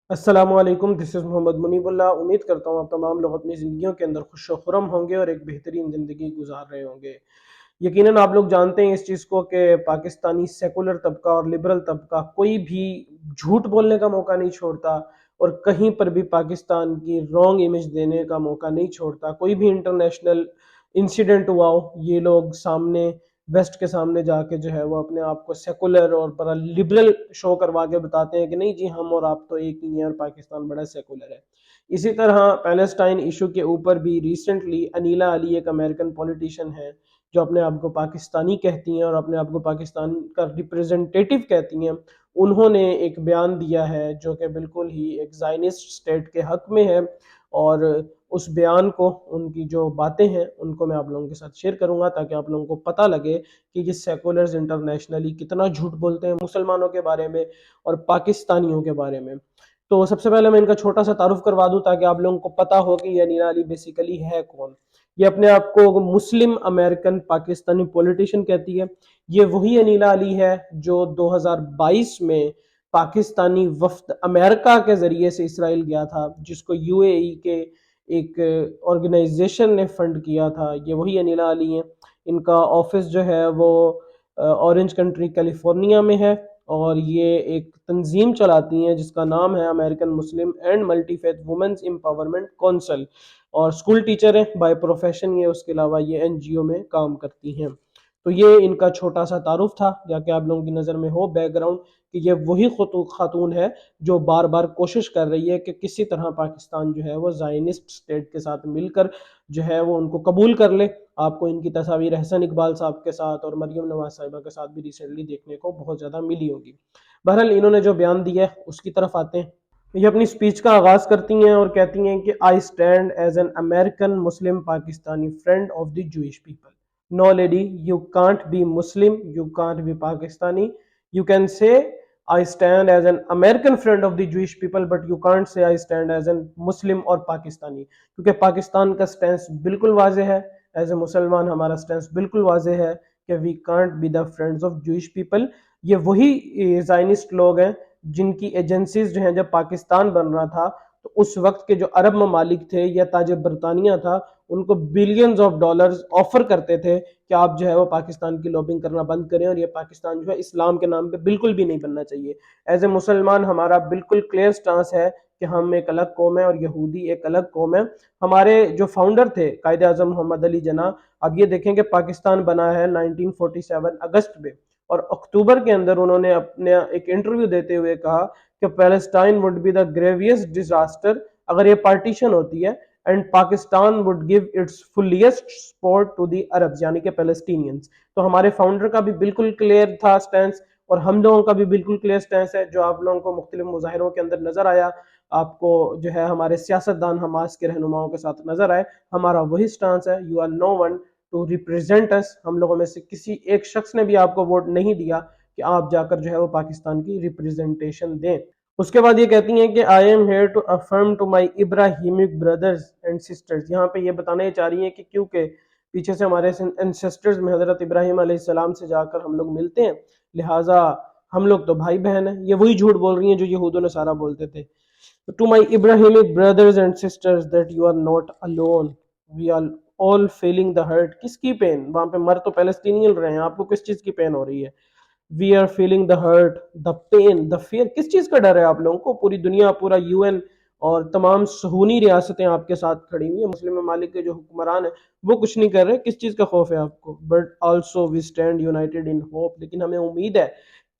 السلام علیکم، دس از محمد منیب اللہ۔ امید کرتا ہوں آپ تمام لوگ اپنی زندگیوں کے اندر خوش و خرم ہوں گے اور ایک بہترین زندگی گزار رہے ہوں گے۔ یقیناً آپ لوگ جانتے ہیں اس چیز کو کہ پاکستانی سیکولر طبقہ اور لبرل طبقہ کوئی بھی جھوٹ بولنے کا موقع نہیں چھوڑتا اور کہیں پر بھی پاکستان کی رانگ امیج دینے کا موقع نہیں چھوڑتا۔ کوئی بھی انٹرنیشنل انسیڈنٹ ہوا ہو، یہ لوگ سامنے ویسٹ کے سامنے جا کے جو ہے وہ اپنے آپ کو سیکولر اور بڑا لبرل شو کروا کے بتاتے ہیں کہ نہیں جی ہم اور آپ تو ایک ہی ہیں اور پاکستان بڑا سیکولر ہے۔ اسی طرح پیلسٹائن ایشو کے اوپر بھی ریسنٹلی انیلا علی ایک امریکن پولیٹیشین ہے جو اپنے آپ کو پاکستانی کہتی ہیں اور اپنے آپ کو پاکستان کا ریپریزنٹیٹیو کہتی ہیں، انہوں نے ایک بیان دیا ہے جو کہ بالکل ہی ایک زائنسٹ سٹیٹ کے حق میں ہے، اور اس بیان کو، ان کی جو باتیں ہیں ان کو میں آپ لوگوں کے ساتھ شیئر کروں گا تاکہ آپ لوگوں کو پتہ لگے کہ یہ سیکولرز انٹرنیشنلی کتنا جھوٹ بولتے ہیں مسلمانوں کے بارے میں اور پاکستانیوں کے بارے میں۔ تو سب سے پہلے میں ان کا چھوٹا سا تعارف کروا دوں تاکہ آپ لوگوں کو پتہ ہو کہ یہ انیلا علی بیسیکلی ہے کون۔ یہ اپنے آپ کو مسلم امریکن پاکستانی پولیٹیشین کہتی ہے۔ یہ وہی انیلا علی ہے جو 2022 میں پاکستانی وفد امریکہ کے ذریعے سے اسرائیل گیا تھا، جس کو یو اے ای کے ایک آرگنائزیشن نے فنڈ کیا تھا۔ یہ وہی انیلا علی ہیں۔ ان کا آفس جو ہے وہ اورنج کنٹری کیلیفورنیا میں ہے، اور یہ ایک تنظیم چلاتی ہیں جس کا نام ہے American Muslim and multi faith women's empowerment council, اور اسکول ٹیچر ہیں بائی پروفیشن یہ، اس کے علاوہ یہ این جی او میں کام کرتی ہیں۔ تو یہ ان کا چھوٹا سا تعارف تھا، یا کہ آپ لوگوں کی نظر میں ہو بیک گراؤنڈ کہ یہ وہی خاتون ہے جو بار بار کوشش کر رہی ہے کہ کسی طرح پاکستان جو ہے وہ زائنسٹ سٹیٹ کے ساتھ مل کر جو ہے وہ ان کو قبول کر لے۔ آپ کو ان کی تصاویر احسن اقبال صاحب کے ساتھ اور مریم نواز صاحبہ کے ساتھ بھی ریسنٹلی دیکھنے کو بہت زیادہ ملی ہوگی۔ بہرحال انہوں نے جو بیان دیا ہے اس کی طرف آتے ہیں۔ یہ اپنی سپیچ کا آغاز کرتی ہیں اور کہتی ہیں کہ I stand as an American Muslim Pakistani friend of the Jewish people. No lady, you can't be Muslim, you can't be Pakistani. You can say I stand as an American friend of the Jewish people, but you can't say I stand as a Muslim or Pakistani. کیونکہ پاکستان کا سٹینس بالکل واضح ہے، as a مسلمان ہمارا سٹینس بالکل واضح ہے کہ we can't be the friends of Jewish people۔ یہ وہی زائنسٹ لوگ ہیں جن کی ایجنسیز جو ہیں جب پاکستان بن رہا تھا تو اس وقت کے جو عرب ممالک تھے یا تاج برطانیہ تھا، ان کو بلینز آف ڈالرز آفر کرتے تھے کہ آپ جو ہے وہ پاکستان کی لوبنگ کرنا بند کریں، اور یہ پاکستان جو ہے اسلام کے نام پہ بالکل بھی نہیں بننا چاہیے۔ ایز اے مسلمان ہمارا بالکل کلیئر سٹانس ہے کہ ہم ایک الگ قوم ہے اور یہودی ایک الگ قوم ہے۔ ہمارے جو فاؤنڈر تھے قائد اعظم محمد علی جناح، اب یہ دیکھیں کہ پاکستان بنا ہے 1947 اگست میں، اور اکتوبر کے اندر انہوں نے اپنے ایک انٹرویو دیتے ہوئے کہا کہ Palestine would be the gravest disaster اگر یہ پارٹیشن ہوتی ہے، and Pakistan would give its fullest support to the Arabs, یعنی کہ پیلسٹینینز۔ تو ہمارے فاؤنڈر کا بھی بالکل کلیئر تھا سٹینس، اور ہم لوگوں کا بھی بالکل کلیئر سٹینس ہے جو آپ لوگوں کو مختلف مظاہروں کے اندر نظر آیا، آپ کو جو ہے ہمارے سیاستدان حماس کے رہنماؤں کے ساتھ نظر آئے، ہمارا وہی سٹانس ہے۔ You are no one to represent us. ہم لوگوں میں سے کسی ایک شخص نے بھی آپ کو ووٹ نہیں دیا کہ آپ جا کر جو ہے وہ پاکستان کی ریپریزنٹیشن دیں۔ اس کے بعد یہ کہتی ہیں کہ I am here to affirm to my Ibrahimic brothers and sisters۔ یہاں پہ یہ بتانے چاہ رہی ہیں کہ کیونکہ پیچھے سے ہمارے انسسٹرز میں حضرت ابراہیم علیہ السلام سے جا کر ہم لوگ ملتے ہیں، لہٰذا ہم لوگ تو بھائی بہن ہیں۔ یہ وہی جھوٹ بول رہی ہیں جو یہود و نصارہ بولتے تھے۔ To my Abrahamic brothers and sisters that you are not alone, we are all feeling the hurt۔ کس کی پین؟ وہاں پہ مر تو فلسطینیین رہے ہیں، آپ کو کس چیز کی پین ہو رہی ہے؟ We are feeling the hurt, the pain, the fear۔ کس چیز کا ڈر ہے آپ لوگوں کو؟ پوری دنیا، پورا یو این اور تمام صہیونی ریاستیں آپ کے ساتھ کھڑی ہوئی ہیں، مسلم ممالک کے جو حکمران ہیں وہ کچھ نہیں کر رہے، کس چیز کا خوف ہے آپ کو؟ But also we stand united in hope۔ لیکن ہمیں امید ہے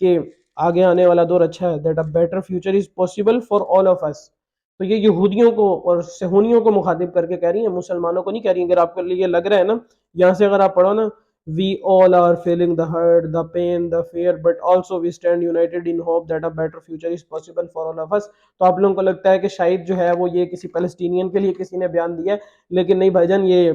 کہ آگے آنے والا دور اچھا ہے، that a better future is possible for all of us۔ تو یہ یہودیوں کو اور صہیونیوں کو مخاطب کر کے کہہ رہی ہیں، مسلمانوں کو نہیں کہہ رہی ہیں۔ اگر آپ کے لیے لگ رہا ہے نا، یہاں سے اگر آپ پڑھو نا we all are feeling the hurt, the pain, the fear, but also we stand united in hope that a better future is possible for all of us۔ تو آپ لوگوں کو لگتا ہے کہ شاید جو ہے وہ یہ کسی فلسطینین کے لیے کسی نے بیان دیا ہے، لیکن نہیں بھائی جان، یہ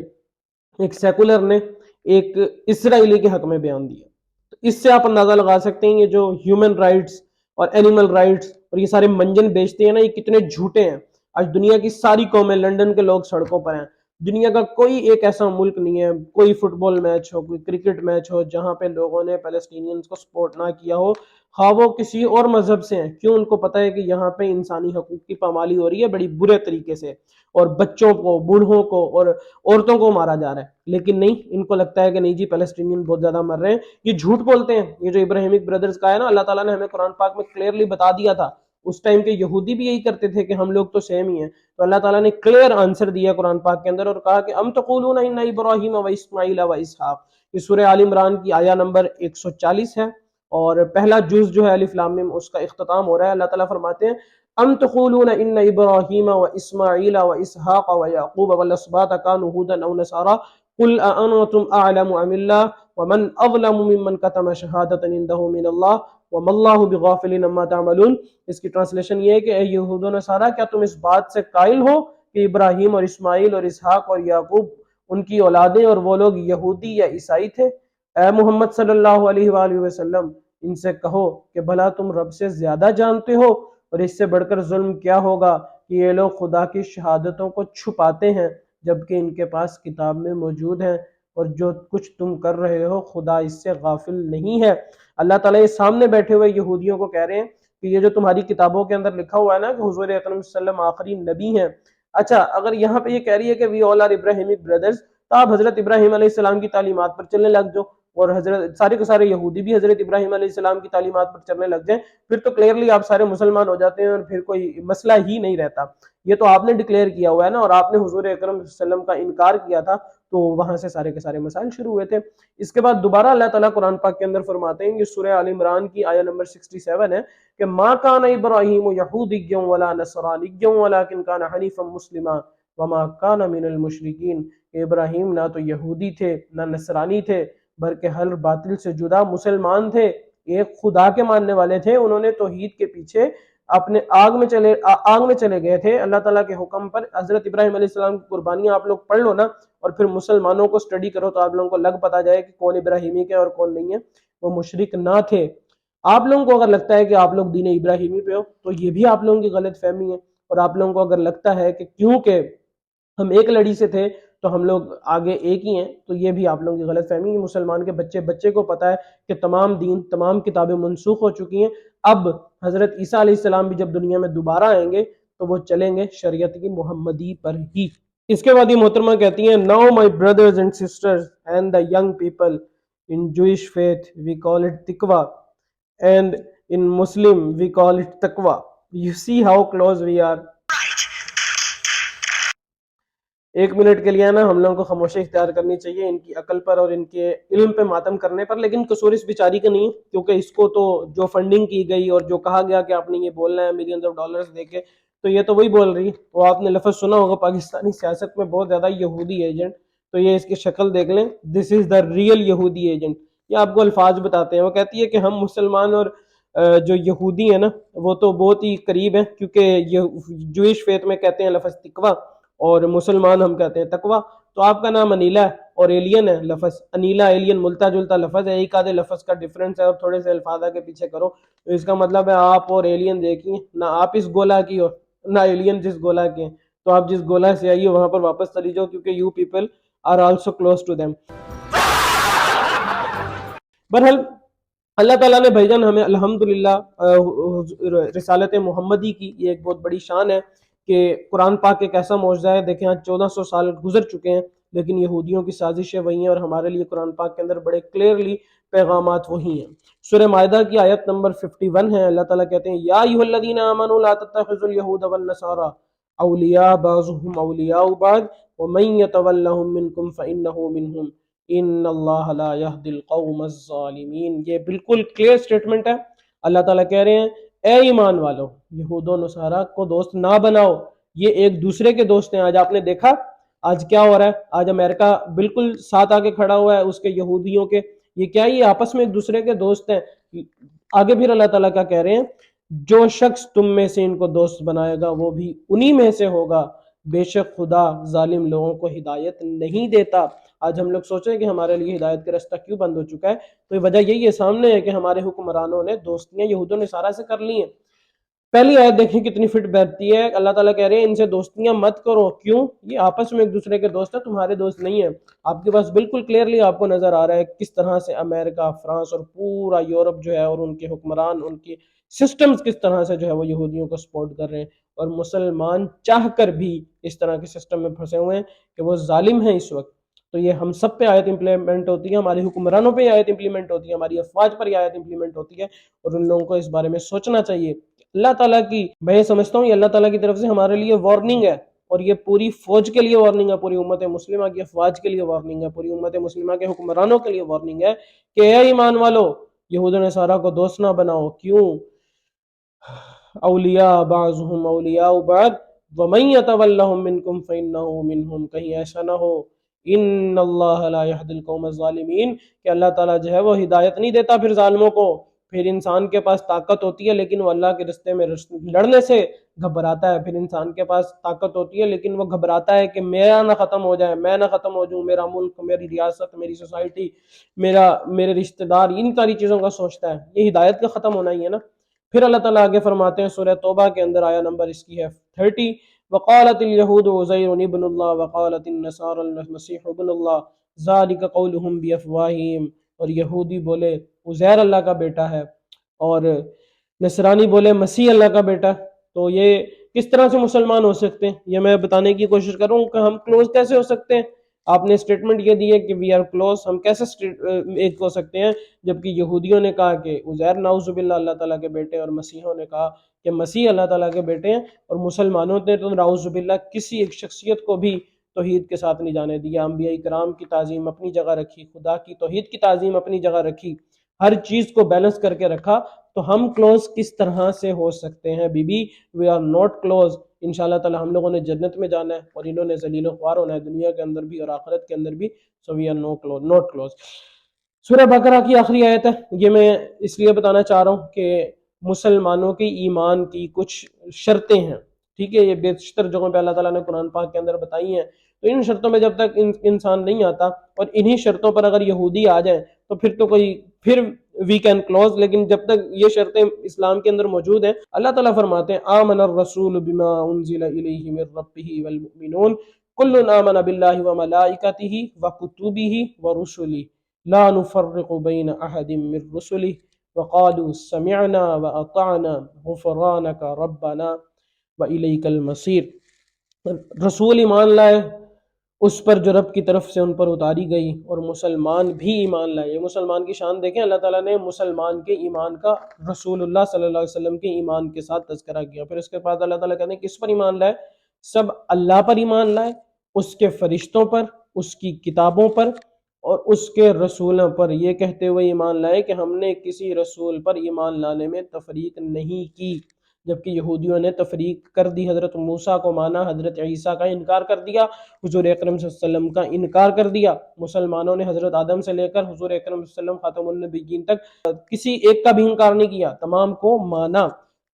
ایک سیکولر نے ایک اسرائیلی کے حق میں بیان دیا۔ تو اس سے آپ اندازہ لگا سکتے ہیں یہ جو ہیومن رائٹس اور اینیمل رائٹس اور یہ سارے منجن بیچتے ہیں نا، یہ کتنے جھوٹے ہیں۔ آج دنیا کی ساری قومیں، لنڈن کے لوگ سڑکوں پر ہیں، دنیا کا کوئی ایک ایسا ملک نہیں ہے، کوئی فٹ بال میچ ہو، کوئی کرکٹ میچ ہو، جہاں پہ لوگوں نے پیلسٹینینز کو سپورٹ نہ کیا ہو۔ خواہ وہ کسی اور مذہب سے ہیں، کیوں ان کو پتہ ہے کہ یہاں پہ انسانی حقوق کی پامالی ہو رہی ہے بڑی برے طریقے سے، اور بچوں کو، بوڑھوں کو اور عورتوں کو مارا جا رہا ہے، لیکن نہیں، ان کو لگتا ہے کہ نہیں جی پیلسٹینین بہت زیادہ مر رہے ہیں، یہ جھوٹ بولتے ہیں۔ یہ جو ابراہیمک بردرز کا ہے نا، اللہ تعالیٰ نے ہمیں قرآن پاک میں کلیئرلی بتا دیا تھا، اس ٹائم کے یہودی بھی یہی کرتے تھے کہ ہم لوگ تو سیم ہی ہیں، تو اللہ تعالیٰ نے کلیئر آنسر دیا قرآن پاک کے اندر اور کہا کہ ام تقولون ان ابراہیم و اسماعیل و اسحاق۔ یہ سورہ آل عمران کی آیہ نمبر 140 ہے، اور پہلا جز جو ہے الف لام میم اس کا اختتام ہو رہا ہے۔ اللہ تعالیٰ فرماتے ہیں ام تقولون ان ابراہیم و اسماعیل و اسحاق و یعقوب والاسباط كانوا هودا او نصارى قل اانتم اعلم ام اللہ ومن اظلم ممن كتم شهادة عنده من اللہ وما اللہ بغافل عما تعملون۔ اس کی ٹرانسلیشن یہ ہے کہ اے یہود و نصارہ، کیا تم اس بات سے قائل ہو کہ ابراہیم اور اسماعیل اور اسحاق اور یعقوب ان کی اولادیں اور وہ لوگ یہودی یا عیسائی تھے؟ اے محمد صلی اللہ علیہ وآلہ وسلم، ان سے کہو کہ بھلا تم رب سے زیادہ جانتے ہو، اور اس سے بڑھ کر ظلم کیا ہوگا کہ یہ لوگ خدا کی شہادتوں کو چھپاتے ہیں جبکہ ان کے پاس کتاب میں موجود ہیں، اور جو کچھ تم کر رہے ہو خدا اس سے غافل نہیں ہے۔ اللہ تعالیٰ یہ سامنے بیٹھے ہوئے یہودیوں کو کہہ رہے ہیں کہ یہ جو تمہاری کتابوں کے اندر لکھا ہوا ہے نا کہ حضور اکرم صلی اللہ علیہ وسلم آخری نبی ہیں، اچھا اگر یہاں پہ یہ کہہ رہی ہے کہ وی آل آر ابراہیمک بردرز، تو آپ حضرت ابراہیم علیہ السلام کی تعلیمات پر چلنے لگ جاؤ، اور حضرت سارے کے سارے یہودی بھی حضرت ابراہیم علیہ السلام کی تعلیمات پر چلنے لگ جائیں، پھر تو کلیئرلی آپ سارے مسلمان ہو جاتے ہیں اور پھر کوئی مسئلہ ہی نہیں رہتا۔ یہ تو آپ نے ڈکلیئر کیا ہوا ہے نا، اور آپ نے حضور اکرم صلی اللہ علیہ وسلم کا انکار کیا تھا، تو وہاں سے سارے کے سارے مسائل شروع ہوئے تھے۔ اس کے بعد دوبارہ اللہ تعالیٰ قرآن پاک کے اندر فرماتے ہیں، یہ سورہ آل عمران کی آیہ نمبر 67 ہے کہ ما کان ابراہیم یہودیا ولا نصرانیا ولکن کان حنیفا مسلما وما کان من المشرکین۔ ابراہیم نہ تو یہودی تھے نہ نصرانی تھے، بلکہ ہر باطل سے جدا مسلمان تھے، ایک خدا کے ماننے والے تھے۔ انہوں نے توحید کے پیچھے اپنے آگ میں چلے گئے تھے اللہ تعالیٰ کے حکم پر۔ حضرت ابراہیم علیہ السلام کی قربانیاں آپ لوگ پڑھ لو نا، اور پھر مسلمانوں کو سٹڈی کرو تو آپ لوگوں کو لگ پتا جائے کہ کون ابراہیمی کے اور کون نہیں ہے۔ وہ مشرک نہ تھے۔ آپ لوگوں کو اگر لگتا ہے کہ آپ لوگ دین ابراہیمی پہ ہو تو یہ بھی آپ لوگوں کی غلط فہمی ہے، اور آپ لوگوں کو اگر لگتا ہے کہ کیونکہ ہم ایک لڑی سے تھے تو ہم لوگ آگے ایک ہی ہیں، تو یہ بھی آپ لوگوں کی غلط فہمی ہے۔ مسلمان کے بچے کو پتا ہے کہ تمام دین، تمام کتابیں منسوخ ہو چکی ہیں، اب حضرت عیسیٰ علیہ السلام بھی جب دنیا میں دوبارہ آئیں گے تو وہ چلیں گے شریعت کی محمدی پر ہی۔ اس کے بعد یہ محترمہ کہتی ہیں Now my brothers and sisters and the young people in Jewish faith we call it tikva and in Muslim we call it taqwa. You see how close we are. ایک منٹ کے لیے نا ہم لوگوں کو خاموشی اختیار کرنی چاہیے ان کی عقل پر اور ان کے علم پہ ماتم کرنے پر، لیکن قصور اس بیچاری کا نہیں ہے، کیونکہ اس کو تو جو فنڈنگ کی گئی اور جو کہا گیا کہ آپ نے یہ بولنا ہے ملینز آف ڈالرز دے کے، تو یہ تو وہی بول رہی ہے۔ وہ آپ نے لفظ سنا ہوگا پاکستانی سیاست میں بہت زیادہ یہودی ایجنٹ، تو یہ اس کی شکل دیکھ لیں، دس از دا ریئل یہودی ایجنٹ۔ یہ آپ کو الفاظ بتاتے ہیں، وہ کہتی ہے کہ ہم مسلمان اور جو یہودی ہیں نا وہ تو بہت ہی قریب ہیں، کیونکہ جوئش فیتھ میں کہتے ہیں لفظ تقوی، اور مسلمان ہم کہتے ہیں تقوی۔ تو آپ کا نام انیلا ہے اور ایلین ہے لفظ، انیلا ایلین ملتا جلتا لفظ ہے، ایک آدھے لفظ کا ڈفرنس ہے، اور تھوڑے سے الفاظ کے پیچھے کرو تو اس کا مطلب ہے آپ اور ایلین دیکھیں، نہ آپ اس گولا کی ہو نہ ایلین جس گولا کے ہیں، تو آپ جس گولا سے آئیے وہاں پر واپس چلی جاؤ، کیونکہ you people are also close to them. بہرحال اللہ تعالیٰ نے بھائی جان ہمیں الحمدللہ رسالت محمدی کی یہ ایک بہت بڑی شان ہے کہ قرآن پاک ایک ایسا معجزہ ہے۔ دیکھیں آج 1400 سال گزر چکے ہیں، لیکن یہودیوں کی سازشیں وہی ہیں، اور ہمارے لیے قرآن پاک کے اندر بڑے کلیئرلی پیغامات وہی ہیں۔ سورہ مائدہ کی آیت نمبر 51 ہے، اللہ تعالیٰ کہتے ہیں یا ایھا الذین آمنوا لا تتخذوا اليہود والنصارى اولیاء بعضهم اولیاء بعض ومن یتولہم منکم فانہ منہم ان اللہ لا یہدی القوم الظالمین۔ یہ بالکل کلیئر سٹیٹمنٹ ہے۔ اللہ تعالیٰ کہہ رہے ہیں اے ایمان والو، یہود و نصارہ کو دوست نہ بناؤ، یہ ایک دوسرے کے دوست ہیں۔ آج آپ نے دیکھا آج کیا ہو رہا ہے، آج امریکہ بالکل ساتھ آ کے کھڑا ہوا ہے اس کے یہودیوں کے، یہ کیا، یہ آپس میں ایک دوسرے کے دوست ہیں۔ آگے پھر اللہ تعالیٰ کیا کہہ رہے ہیں، جو شخص تم میں سے ان کو دوست بنائے گا وہ بھی انہی میں سے ہوگا، بے شک خدا ظالم لوگوں کو ہدایت نہیں دیتا۔ آج ہم لوگ سوچیں کہ ہمارے لیے ہدایت کا راستہ کیوں بند ہو چکا ہے، تو وجہ یہی ہے، سامنے ہے کہ ہمارے حکمرانوں نے دوستیاں یہود و نصارہ سے کر لی ہیں۔ پہلی آیت دیکھیں کتنی فٹ بیٹھتی ہے. اللہ تعالیٰ کہہ رہے ہیں ان سے دوستیاں مت کرو. کیوں؟ یہ آپس میں ایک دوسرے کے دوست ہیں، تمہارے دوست نہیں ہیں. آپ کے پاس بالکل کلیئرلی آپ کو نظر آ رہا ہے کس طرح سے امریکہ، فرانس اور پورا یورپ جو ہے اور ان کے حکمران، ان کی سسٹمز کس طرح سے جو ہے وہ یہودیوں کو سپورٹ کر رہے ہیں، اور مسلمان چاہ کر بھی اس طرح کے سسٹم میں پھنسے ہوئے ہیں کہ وہ ظالم ہیں اس وقت. تو یہ ہم سب پہ آیت امپلیمنٹ ہوتی ہے، ہماری حکمرانوں پہ آیت امپلیمنٹ ہوتی ہے، ہماری افواج پر یہ آیت امپلیمنٹ ہوتی ہے، اور ان لوگوں کو اس بارے میں سوچنا چاہیے. اللہ تعالیٰ کی، میں یہ سمجھتا ہوں یہ اللہ تعالیٰ کی طرف سے ہمارے لیے وارننگ ہے، اور یہ پوری فوج کے لیے وارننگ ہے، پوری امت مسلمہ کی افواج کے لیے وارننگ ہے، پوری امت مسلمہ کے حکمرانوں کے لیے وارننگ ہے کہ اے ایمان والو، یہود و نصارہ کو دوست نہ بناؤ. کیوں؟ اولیاء بعضهم اولیاء بعض ومن يتولهم منکم فإنه منهم. کہیں ایسا نہ ہو ان اللہ لا يهدي القوم الظالمین کہ اللہ تعالیٰ جو ہے وہ ہدایت نہیں دیتا پھر ظالموں کو. پھر انسان کے پاس طاقت ہوتی ہے لیکن وہ اللہ کے رستے میں لڑنے سے گھبراتا ہے. پھر انسان کے پاس طاقت ہوتی ہے لیکن وہ گھبراتا ہے کہ میرا نہ ختم ہو جائے، میں نہ ختم ہو جاؤں، میرا ملک، میری ریاست، میری سوسائٹی، میرے رشتہ دار، ان ساری چیزوں کا سوچتا ہے. یہ ہدایت کا ختم ہونا ہی ہے نا. پھر اللہ تعالیٰ آگے فرماتے ہیں سورہ توبہ کے اندر، آیا نمبر اس کی ہے 30، وقالت اليہود عزیر ابن اللہ وقالت النصارى المسیح ابن اللہ ذلك قولهم بافواہہم. اور یہودی بولے عزیر اللہ کا بیٹا ہے، اور نصرانی بولے مسیح اللہ کا بیٹا. تو یہ کس طرح سے مسلمان ہو سکتے ہیں؟ یہ میں بتانے کی کوشش کر رہا ہوں کہ ہم کلوز کیسے ہو سکتے ہیں. آپ نے اسٹیٹمنٹ یہ دی ہے کہ وی آر کلوز، ہم کیسے ایک ہو سکتے ہیں جبکہ یہودیوں نے کہا کہ عزیر نعوذ باللہ اللہ تعالیٰ کے بیٹے، اور مسیحوں نے کہا کہ مسیح اللہ تعالیٰ کے بیٹے ہیں، اور مسلمانوں نے تو نعوذ باللہ کسی ایک شخصیت کو بھی توحید کے ساتھ نہیں جانے دیا. انبیاء کرام کی تعظیم اپنی جگہ رکھی، خدا کی توحید کی تعظیم اپنی جگہ رکھی، ہر چیز کو بیلنس کر کے رکھا. تو ہم کلوز کس طرح سے ہو سکتے ہیں؟ Be be we are not close. انشاءاللہ تعالی ہم لوگوں نے جنت میں جانا ہے، اور انہوں نے ذلیل و خوار ہونا ہے دنیا کے اندر بھی اور آخرت کے اندر بھی. سو وی آر ناٹ کلوز. سورہ بقرہ کی آخری آیت ہے. یہ میں اس لیے بتانا چاہ رہا ہوں کہ مسلمانوں کی ایمان کی کچھ شرطیں ہیں، ٹھیک ہے؟ یہ بیشتر جگہوں پہ اللہ تعالیٰ نے قرآن پاک کے اندر بتائی ہیں. تو ان شرطوں میں جب تک انسان نہیں آتا، اور انہی شرطوں پر اگر یہودی آ جائیں تو پھر وی کین کلوز. لیکن جب تک یہ شرطیں اسلام کے اندر موجود ہیں، اللہ تعالیٰ فرماتے ہیں آمن الرسول بما انزل الیہ من ربہ والمؤمنون کل آمن باللہ وملائکتہ وکتبہ ورسلہ لا نفرق بین احد من رسلہ وقالوا سمعنا واطعنا غفرانک ربنا والیک المصیر. رسول ایمان لائے اس پر جو رب کی طرف سے ان پر اتاری گئی، اور مسلمان بھی ایمان لائے. مسلمان کی شان دیکھیں، اللہ تعالیٰ نے مسلمان کے ایمان کا رسول اللہ صلی اللہ علیہ وسلم کے ایمان کے ساتھ تذکرہ کیا. پھر اس کے بعد اللہ تعالیٰ کہتے ہیں کس پر ایمان لائے؟ سب اللہ پر ایمان لائے، اس کے فرشتوں پر، اس کی کتابوں پر، اور اس کے رسولوں پر. یہ کہتے ہوئے ایمان لائے کہ ہم نے کسی رسول پر ایمان لانے میں تفریق نہیں کی. جبکہ یہودیوں نے تفریق کر دی، حضرت موسیٰ کو مانا، حضرت عیسیٰ کا انکار کر دیا، حضور اکرم صلی اللہ علیہ وسلم کا انکار کر دیا. مسلمانوں نے حضرت آدم سے لے کر حضور اکرم صلی اللہ علیہ وسلم خاتم النبیین تک کسی ایک کا بھی انکار نہیں کیا، تمام کو مانا.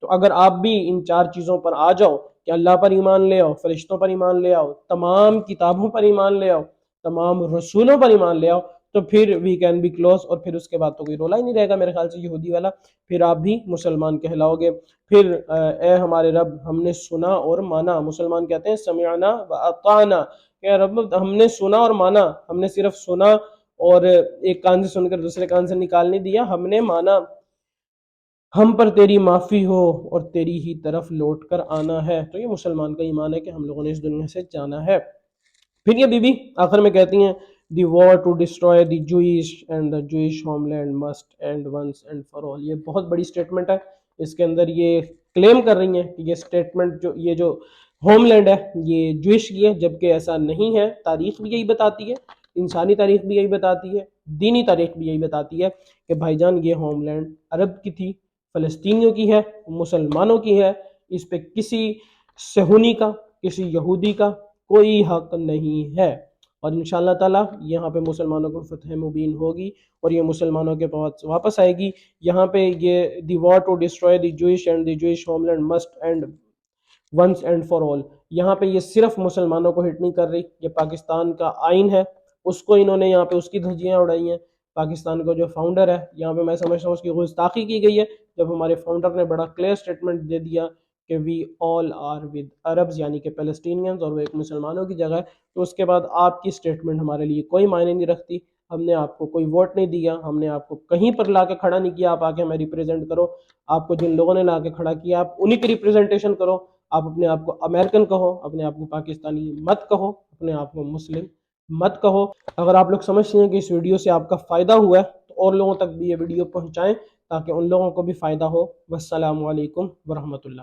تو اگر آپ بھی ان چار چیزوں پر آ جاؤ کہ اللہ پر ایمان لے آؤ، فرشتوں پر ایمان لے آؤ، تمام کتابوں پر ایمان لے آؤ، تمام رسولوں پر ایمان لے آؤ، تو پھر وی کین بی کلوز. اور پھر اس کے بعد تو کوئی رولا ہی نہیں رہے گا میرے خیال سے یہودی والا. پھر آپ بھی مسلمان کہلاؤ گے. پھر اے ہمارے رب ہم نے سنا اور مانا. مسلمان کہتے ہیں سمعنا و اطعنا، کہ رب ہم نے سنا اور مانا. ہم نے صرف سنا اور ایک کان سے سن کر دوسرے کان سے نکال نہیں دیا، ہم نے مانا. ہم پر تیری معافی ہو اور تیری ہی طرف لوٹ کر آنا ہے. تو یہ مسلمان کا ایمان ہے کہ ہم لوگوں نے اس دنیا سے جانا ہے. پھر یہ بی بی آخر میں کہتی ہیں the war to destroy the Jewish and the Jewish homeland must end once and for all. یہ بہت بڑی سٹیٹمنٹ ہے. اس کے اندر یہ کلیم کر رہی ہیں کہ یہ سٹیٹمنٹ یہ جو ہوم لینڈ ہے یہ جوئش کی ہے، جبکہ ایسا نہیں ہے. تاریخ بھی یہی بتاتی ہے، انسانی تاریخ بھی یہی بتاتی ہے، دینی تاریخ بھی یہی بتاتی ہے کہ بھائی جان یہ ہوم لینڈ عرب کی تھی، فلسطینیوں کی ہے، مسلمانوں کی ہے. اس پہ کسی صہیونی کا، کسی یہودی کا کوئی حق نہیں ہے. اور انشاءاللہ تعالیٰ یہاں پہ مسلمانوں کو فتح مبین ہوگی اور یہ مسلمانوں کے پاس واپس آئے گی. یہاں پہ یہ the war to destroy the Jewish and the Jewish homeland must end once and for all, یہاں پہ یہ صرف مسلمانوں کو ہٹ نہیں کر رہی. یہ پاکستان کا آئین ہے، اس کو انہوں نے یہاں پہ اس کی دھجیاں اڑائی ہیں. پاکستان کا جو فاؤنڈر ہے، یہاں پہ میں سمجھتا ہوں اس کی گستاخی کی گئی ہے جب ہمارے فاؤنڈر نے بڑا کلیئر سٹیٹمنٹ دے دیا کہ وی آل آر ود عربز، یعنی کہ پیلسٹینینز، اور وہ ایک مسلمانوں کی جگہ ہے، تو اس کے بعد آپ کی سٹیٹمنٹ ہمارے لیے کوئی معنی نہیں رکھتی. ہم نے آپ کو کوئی ووٹ نہیں دیا، ہم نے آپ کو کہیں پر لا کے کھڑا نہیں کیا آپ آ کے ہمیں ریپرزینٹ کرو. آپ کو جن لوگوں نے لا کے کھڑا کیا آپ انہی کی ریپرزنٹیشن کرو. آپ اپنے آپ کو امریکن کہو، اپنے آپ کو پاکستانی مت کہو، اپنے آپ کو مسلم مت کہو. اگر آپ لوگ سمجھتے ہیں کہ اس ویڈیو سے آپ کا فائدہ ہوا ہے تو اور لوگوں تک بھی یہ ویڈیو پہنچائیں تاکہ ان لوگوں کو بھی فائدہ ہو. والسلام علیکم ورحمۃ اللہ.